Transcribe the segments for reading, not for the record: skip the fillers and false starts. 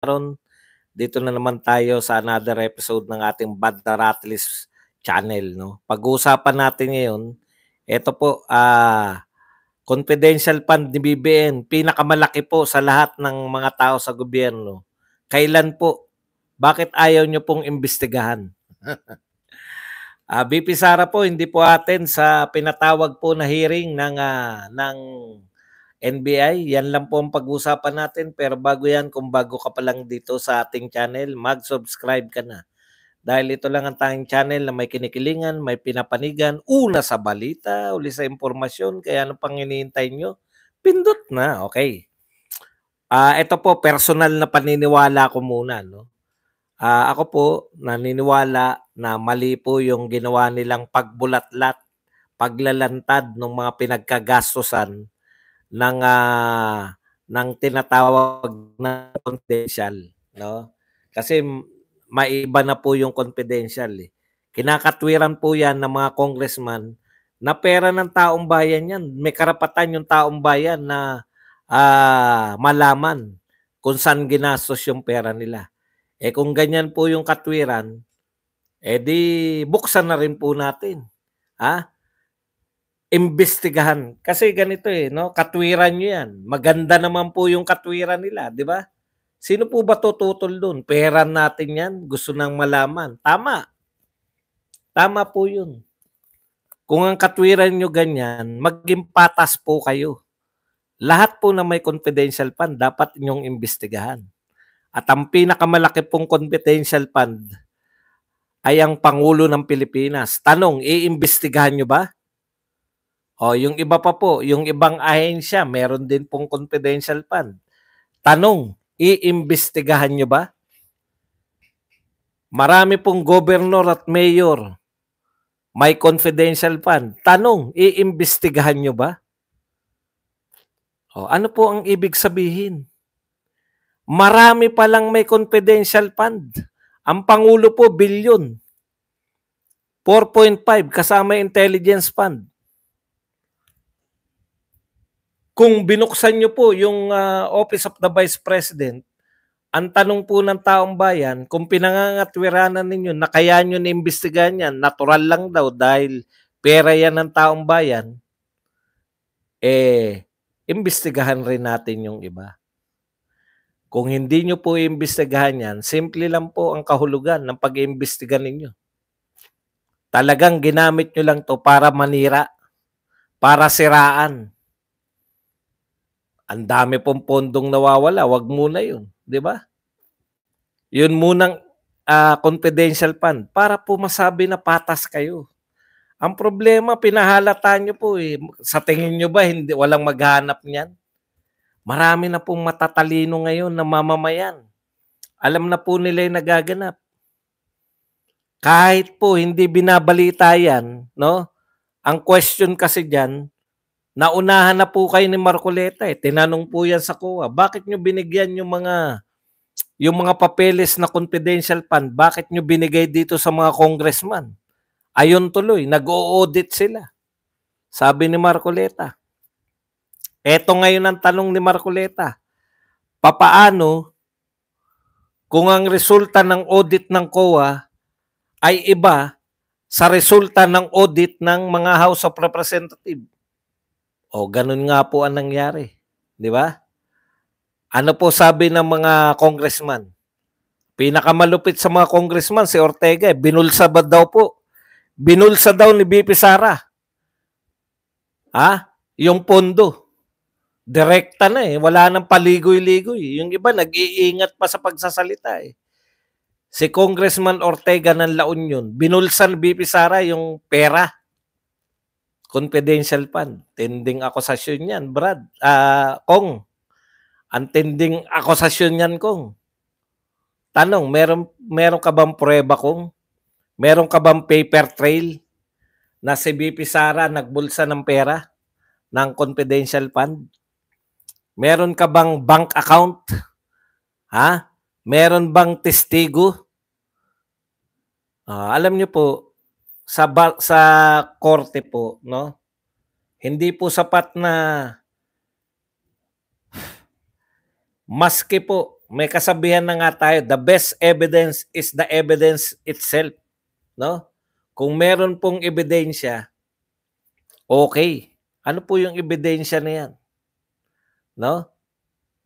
Ron, dito na naman tayo sa another episode ng ating Bad na Rattles channel, no? Pag-uusapan natin ngayon, ito po, confidential fund ni BBM, pinakamalaki po sa lahat ng mga tao sa gobyerno. Kailan po? Bakit ayaw nyo pong imbestigahan? BP Sara po, hindi po atin sa pinatawag po na hearing ng NBI. Yan lang po ang pag-usapan natin. Pero bago yan, kung bago ka pa lang dito sa ating channel, mag-subscribe ka na. Dahil ito lang ang tanging channel na may kinikilingan, may pinapanigan, una sa balita, uli sa impormasyon. Kaya ano pang hinihintay nyo? Pindot na, okay. Ito po, personal na paniniwala ko muna, no? Ako po, naniniwala na mali po yung ginawa nilang pagbulatlat, paglalantad ng mga pinagkagastosan ng tinatawag na confidential, no? Kasi maiba na po yung confidential eh. Kinakatwiran po yan ng mga congressman na pera ng taong bayan yan. May karapatan yung taong bayan na malaman kung saan ginastos yung pera nila. Eh kung ganyan po yung katwiran, di buksan na rin po natin. Imbestigahan. Kasi ganito no? Katwiran nyo yan. Maganda naman po yung katwiran nila, di ba? Sino po ba tututol doon? Pera natin yan. Gusto nang malaman. Tama. Tama po yun. Kung ang katwiran nyo ganyan, maging patas po kayo. Lahat po na may confidential fund, dapat inyong imbestigahan. At ang pinakamalaki pong confidential fund ay ang Pangulo ng Pilipinas. Tanong, iimbestigahan nyo ba? O, yung iba pa po, yung ibang ahensya, meron din pong confidential fund. Tanong, iimbestigahan nyo ba? Marami pong gobernador at mayor may confidential fund. Tanong, iimbestigahan nyo ba? O, ano po ang ibig sabihin? Marami palang may confidential fund. Ang Pangulo po, bilyon. 4.5 kasama intelligence fund. Kung binuksan nyo po yung Office of the Vice President, ang tanong po ng taong bayan, kung pinangangatwiranan ninyo na kaya nyo na-imbestigahan yan, natural lang daw dahil pera yan ng taong bayan, imbestigahan rin natin yung iba. Kung hindi nyo po iimbestigahan yan, simple lang po ang kahulugan ng pag-iimbestiga ninyo. Talagang ginamit nyo lang to para manira, para siraan. Ang dami pong pondong nawawala, wag muna yun, di ba? Yun munang confidential fund para po masabi na patas kayo. Ang problema, pinahalata nyo po Sa tingin nyo ba, walang maghanap niyan? Marami na pong matatalino ngayon na mamamayan. Alam na po nila yung nagaganap. Kahit po hindi binabalita yan, no? Ang question kasi dyan, naunahan na po kayo ni Marcoleta Tinanong po yan sa COA, bakit nyo binigyan yung mga papeles na confidential fund? Bakit nyo binigay dito sa mga congressman? Ayon tuloy, nag-o-audit sila. Sabi ni Marcoleta. Eto ngayon ang tanong ni Marcoleta. Papaano kung ang resulta ng audit ng COA ay iba sa resulta ng audit ng mga House of Representatives? O, ganun nga po ang nangyari. Di ba? Ano po sabi ng mga congressman? Pinakamalupit sa mga congressman, si Ortega, binulsa ba daw po? Binulsa daw ni BP Sara. Yung pondo. Direkta na wala nang paligoy-ligoy. Yung iba nag-iingat pa sa pagsasalita Si Congressman Ortega ng La Union, binulsan BP Sara yung pera. Confidential fund. Tending akusasyon yan, Brad. Kong. Ang tending akusasyon yan, Kong. Tanong, meron ka bang prueba, Kong? Meron ka bang paper trail na si BP Sara nagbulsa ng pera ng confidential fund? Meron ka bang bank account? Meron bang testigo? Alam niyo po, sa korte po, no? Hindi po sapat na maski po may kasabihan na nga tayo, the best evidence is the evidence itself, no? Kung meron pong ebidensya, okay. Ano po yung ebidensya na yan? No?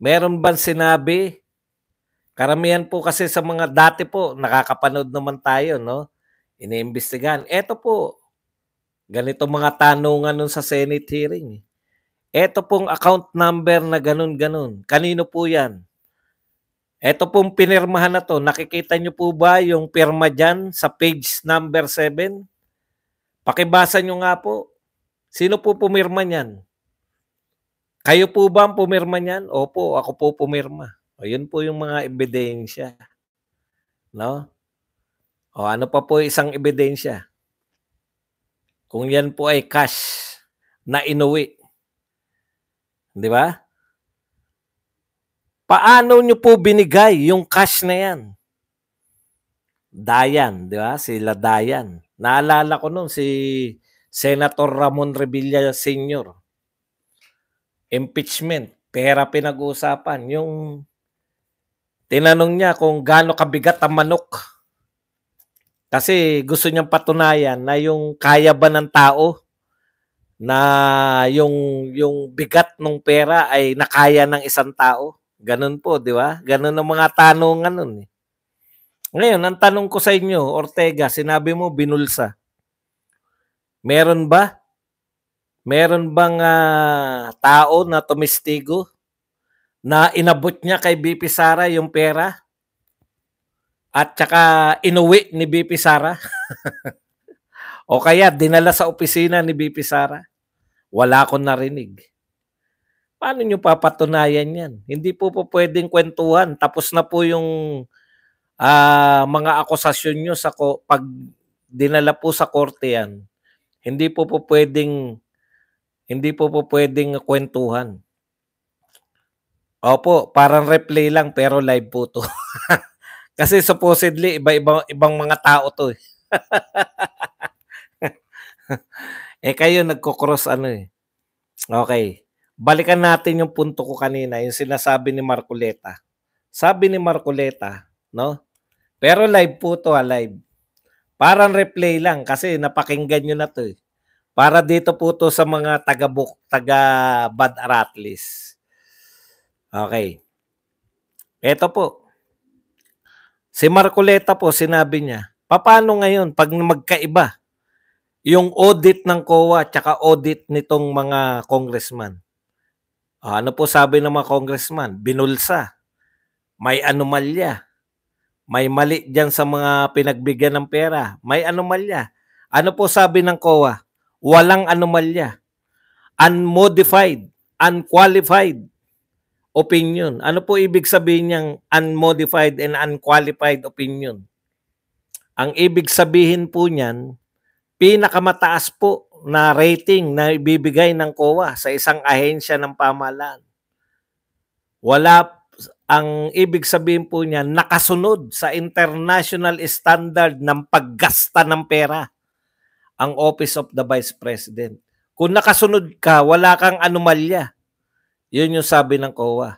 Meron bang sinabi? Karamihan po kasi sa mga dati po, nakakapanood naman tayo, no? Iniimbestigahan. Eto po, ganito mga tanungan nun sa Senate hearing. Eto pong account number na ganun-ganun. Kanino po yan? Eto pong pinirmahan na to, nakikita nyo po ba yung pirma dyan sa page number 7? Pakibasa nyo nga po. Sino po pumirma niyan? Kayo po ba ang pumirma niyan? Opo, ako po pumirma. O, yun po yung mga ebidensya. No? O, ano pa po isang ebidensya? Kung yan po ay cash na inuwi. Di ba? Paano nyo po binigay yung cash na yan? Dayan, di ba? Sila Dayan. Naalala ko nun si Senator Ramon Revilla Sr. Impeachment, pera pinag-uusapan. Yung tinanong niya kung gaano kabigat ang manok. Kasi gusto niyang patunayan na yung kaya ba ng tao na yung bigat ng pera ay nakaya ng isang tao. Ganun po, di ba? Ganun ang mga tanungan nun. Ngayon, ang tanong ko sa inyo, Ortega, sinabi mo binulsa. Meron ba? Meron bang tao na tumistigo na inabot niya kay BP Sara yung pera at saka inuwi ni BP Sara? O kaya dinala sa opisina ni BP Sara? Wala akong narinig. Paano nyo papatunayan yan? Hindi po pwedeng kwentuhan. Tapos na po yung mga akusasyon nyo sa pag dinala po sa korte yan. Hindi po pwedeng kwentuhan. Opo, parang replay lang pero live po to. Kasi supposedly ibang mga tao to eh. Kayo nagko-cross ano eh. Okay. Balikan natin yung punto ko kanina, yung sinasabi ni Marcoleta. Sabi ni Marcoleta, no? Pero live po to, live. Parang replay lang kasi napakinggan nyo na to eh. Para dito po to sa mga taga-Bad Aratlis. Okay. Ito po. Si Marcoleta po, sinabi niya, paano ngayon pag magkaiba yung audit ng COA at audit nitong mga congressman? Ano po sabi ng mga congressman? Binulsa. May anomalya. May mali dyan sa mga pinagbigyan ng pera. May anomalya. Ano po sabi ng COA? Walang anomalya. Unmodified, unqualified opinion. Ano po ibig sabihin niyang unmodified and unqualified opinion? Ang ibig sabihin po niyan, pinakamataas po na rating na ibibigay ng COA sa isang ahensya ng pamahalaan. Ang ibig sabihin po niya, nakasunod sa international standard ng paggasta ng pera ang Office of the Vice President. Kung nakasunod ka, wala kang anomalya. Yun yung sabi ng COA.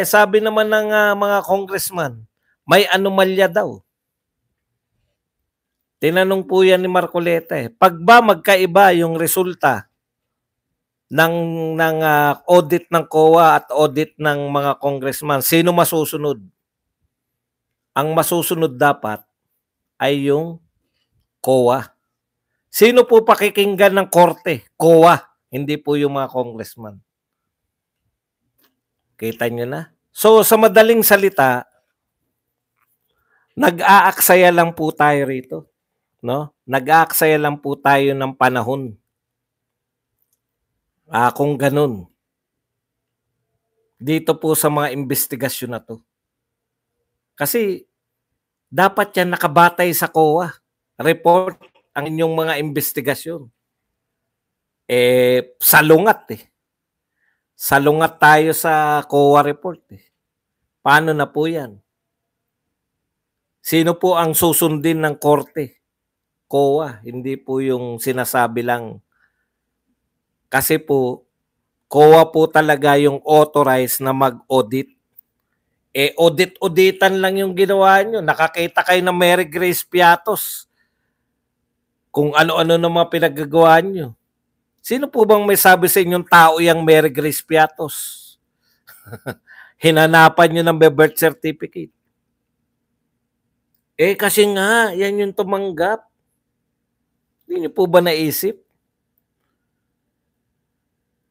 Sabi naman ng mga congressman, may anomalya daw. Tinanong po yan ni Marcoleta eh. Pag ba magkaiba yung resulta ng audit ng COA at audit ng mga congressman, sino masusunod? Ang masusunod dapat ay yung COA. Sino po pakikinggan ng korte? COA, hindi po yung mga congressman. Kita nyo na? So, sa madaling salita, nag-aaksaya lang po tayo rito. No? Nag-aaksaya lang po tayo ng panahon. Kung ganun. Dito po sa mga investigasyon na to. Kasi, dapat yan nakabatay sa COA. Report ang inyong mga investigasyon. Salungat eh. Salungat tayo sa COA report eh. Paano na po yan? Sino po ang susundin ng korte? COA, hindi po yung sinasabi lang. Kasi po, COA po talaga yung authorized na mag-audit. Audit-auditan lang yung ginawa nyo. Nakakita kayo ng Mary Grace Piatos. Kung ano-ano na mga pinagagawa nyo. Sino po bang may sabi sa inyong tao yung Mary Grace Piatos? Hinanapan nyo ng birth certificate. Kasi nga, yan yung tumanggap. Hindi nyo po ba naisip?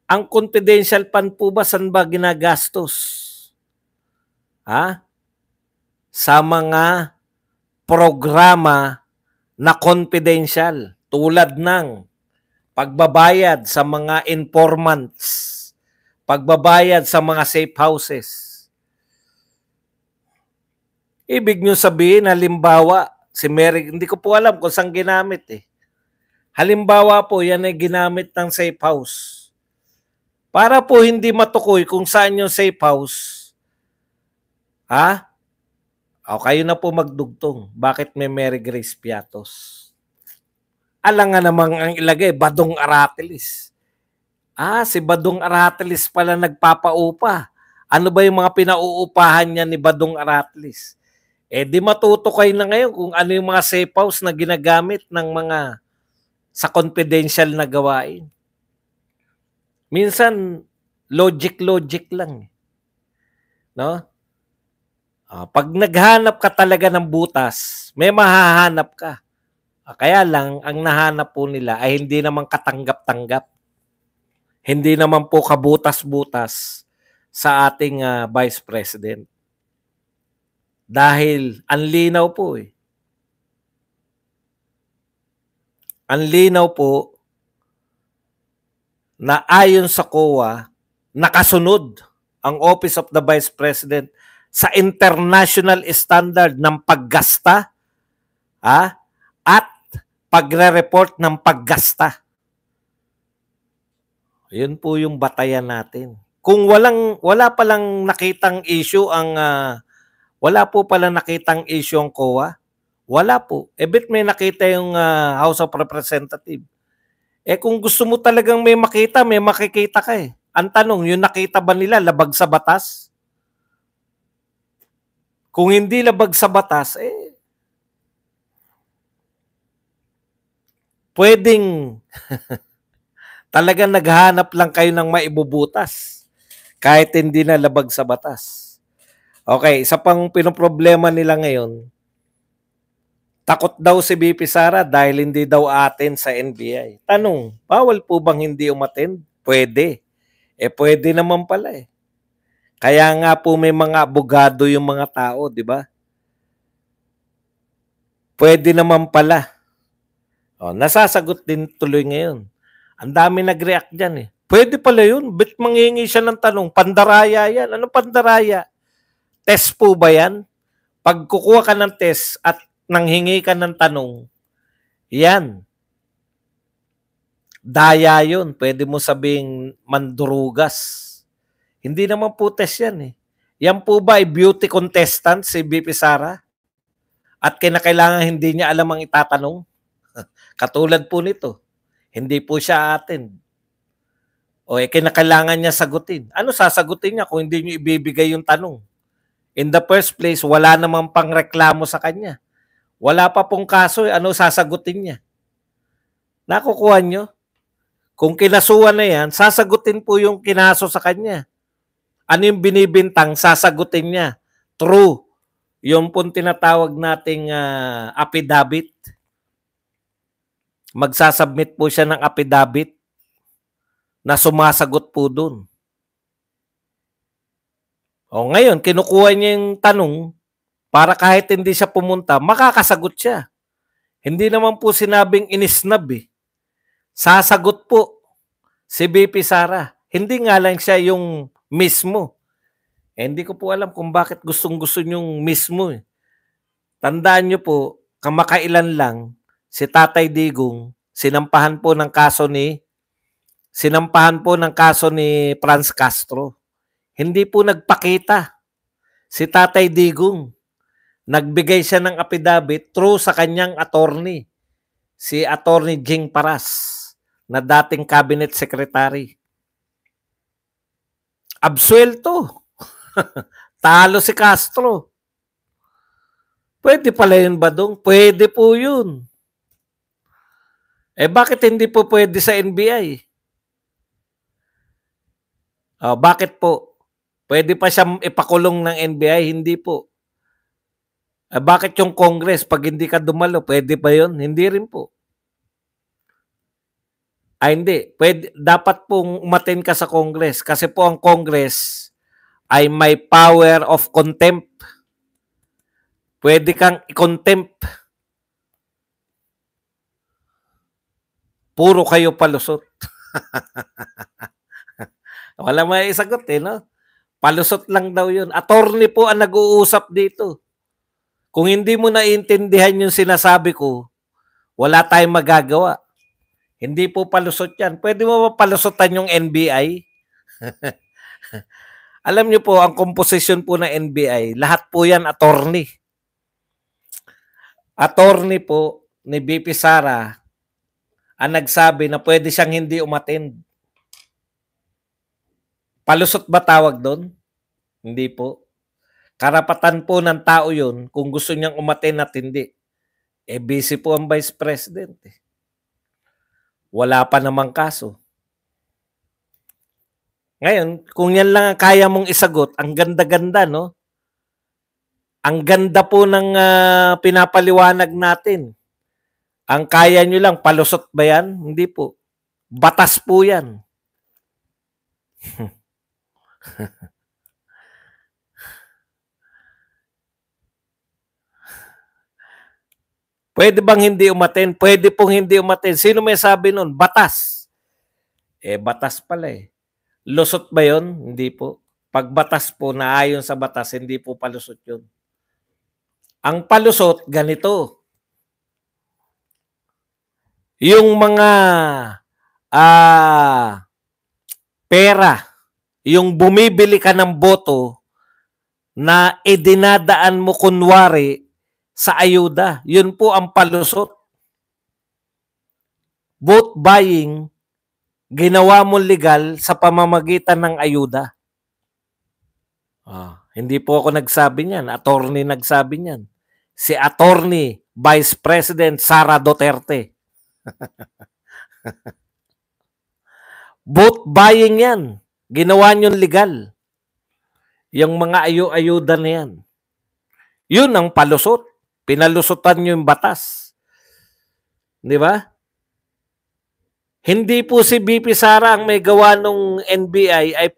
Ang confidential fund po ba, saan ba ginagastos? Sa mga programa na confidential, tulad ng pagbabayad sa mga informants, pagbabayad sa mga safe houses. Ibig nyo sabihin, halimbawa, si Mary, hindi ko po alam kung saan ginamit Halimbawa po, yan ay ginamit ng safe house. Para po hindi matukoy kung saan yung safe house, kayo na po magdugtong. Bakit may Mary Grace Piatos? Alang nga namang ang ilagay, Badong Aratilis. Si Badong Aratilis pala nagpapaupa. Ano ba yung mga pinauupahan niya ni Badong Aratilis? Di matuto kayo na ngayon kung ano yung mga safe house na ginagamit ng mga sa confidential na gawain. Minsan, logic lang. No? Pag naghanap ka talaga ng butas, may mahahanap ka. Kaya lang, ang nahanap po nila ay hindi naman katanggap-tanggap. Hindi naman po kabutas-butas sa ating Vice President. Dahil ang linaw po Ang linaw po na ayon sa COA, nakasunod ang Office of the Vice President sa international standard ng paggasta at pagre-report ng paggasta. Yun po yung batayan natin. Kung wala palang nakitang issue wala po palang nakitang issue ang COA, wala po. Bet may nakita yung House of Representatives. Kung gusto mo talagang may makikita ka Ang tanong, yung nakita ba nila labag sa batas? Kung hindi labag sa batas, pwedeng talagang naghahanap lang kayo ng maibubutas kahit hindi na labag sa batas. Okay, isa pang pinoproblema nila ngayon, takot daw si BP Sara dahil hindi daw attend sa NBI. Tanong, bawal po bang hindi umattend? Pwede. Pwede naman pala Kaya nga po may mga abogado yung mga tao, di ba? Pwede naman pala. Nasasagot din tuloy ngayon. Ang dami nag-react dyan Pwede pala yun. Ba't manghingi siya ng tanong? Pandaraya yan. Ano pandaraya? Test po ba yan? Pag kukuha ka ng test at nanghingi ka ng tanong, yan. Daya yun. Pwede mo sabing mandurugas. Hindi naman po test yan Yan po ba ay beauty contestant si BP Sara? At kinakailangan hindi niya alam ang itatanong? Katulad po nito. Hindi po siya attend. Kinakailangan niya sagutin. Ano sasagutin niya kung hindi niyo ibibigay yung tanong? In the first place, wala namang pangreklamo sa kanya. Wala pa pong kaso, ano sasagutin niya? Nakukuha niyo? Kung kinasuhan na yan, sasagutin po yung kinaso sa kanya. Ano yung binibintang, sasagutin niya. True. Yung pong tinatawag nating affidavit. Magsasubmit po siya ng affidavit na sumasagot po dun. Ngayon, kinukuha niya yung tanong para kahit hindi siya pumunta, makakasagot siya. Hindi naman po sinabing inisnab Sasagot po si BP Sara. Hindi nga lang siya yung mismo. Hindi ko po alam kung bakit gustong-gusto niyong mismo Tandaan niyo po, kamakailan lang, si Tatay Digong, sinampahan po ng kaso ni Franz Castro. Hindi po nagpakita si Tatay Digong. Nagbigay siya ng affidavit through sa kanyang attorney, si Attorney Jing Paras, na dating cabinet secretary. Absuelto. Talo si Castro. Pwede pala yun, Badong? Pwede po yun. Bakit hindi po pwede sa NBI? Bakit po? Pwede pa siyang ipakulong ng NBI? Hindi po. Bakit yung Congress, pag hindi ka dumalo, pwede ba yun? Hindi rin po. Hindi. Pwede, dapat pong umaten ka sa Congress kasi po ang Congress ay may power of contempt. Pwede kang i-contempt. Puro kayo palusot. Wala may isagot no? Palusot lang daw yun. Attorney po ang nag-uusap dito. Kung hindi mo naiintindihan yung sinasabi ko, wala tayong magagawa. Hindi po palusot yan. Pwede mo ba palusotan yung NBI? Alam niyo po, ang composition po ng NBI, lahat po yan attorney. Attorney po ni BP Sara ang nagsabi na pwede siyang hindi umattend. Palusot ba tawag doon? Hindi po. Karapatan po ng tao yun kung gusto niyang umattend at hindi. Busy po ang Vice President. Wala pa namang kaso. Ngayon, kung yan lang ang kaya mong isagot, ang ganda-ganda, no? Ang ganda po ng pinapaliwanag natin. Ang kaya nyo lang, palusot ba yan? Hindi po. Batas po yan. Pwede bang hindi umattend? Pwede pong hindi umattend. Sino may sabi nun? Batas. Batas pala Lusot ba yun? Hindi po. Pag batas po na ayon sa batas, hindi po palusot yun. Ang palusot, ganito. Yung mga pera, yung bumibili ka ng boto na idinadaan mo kunwari sa ayuda, yun po ang palusot. Vote buying, ginawa mo legal sa pamamagitan ng ayuda. Hindi po ako nagsabi niyan. Attorney nagsabi niyan. Si Attorney Vice President Sara Duterte. Vote buying yan. Ginawa nyo legal. Yung mga ayuda na yan. Yun ang palusot. Pinalusutan nyo yung batas. Di ba? Hindi po si BP Sara ang may gawa ng NBI ay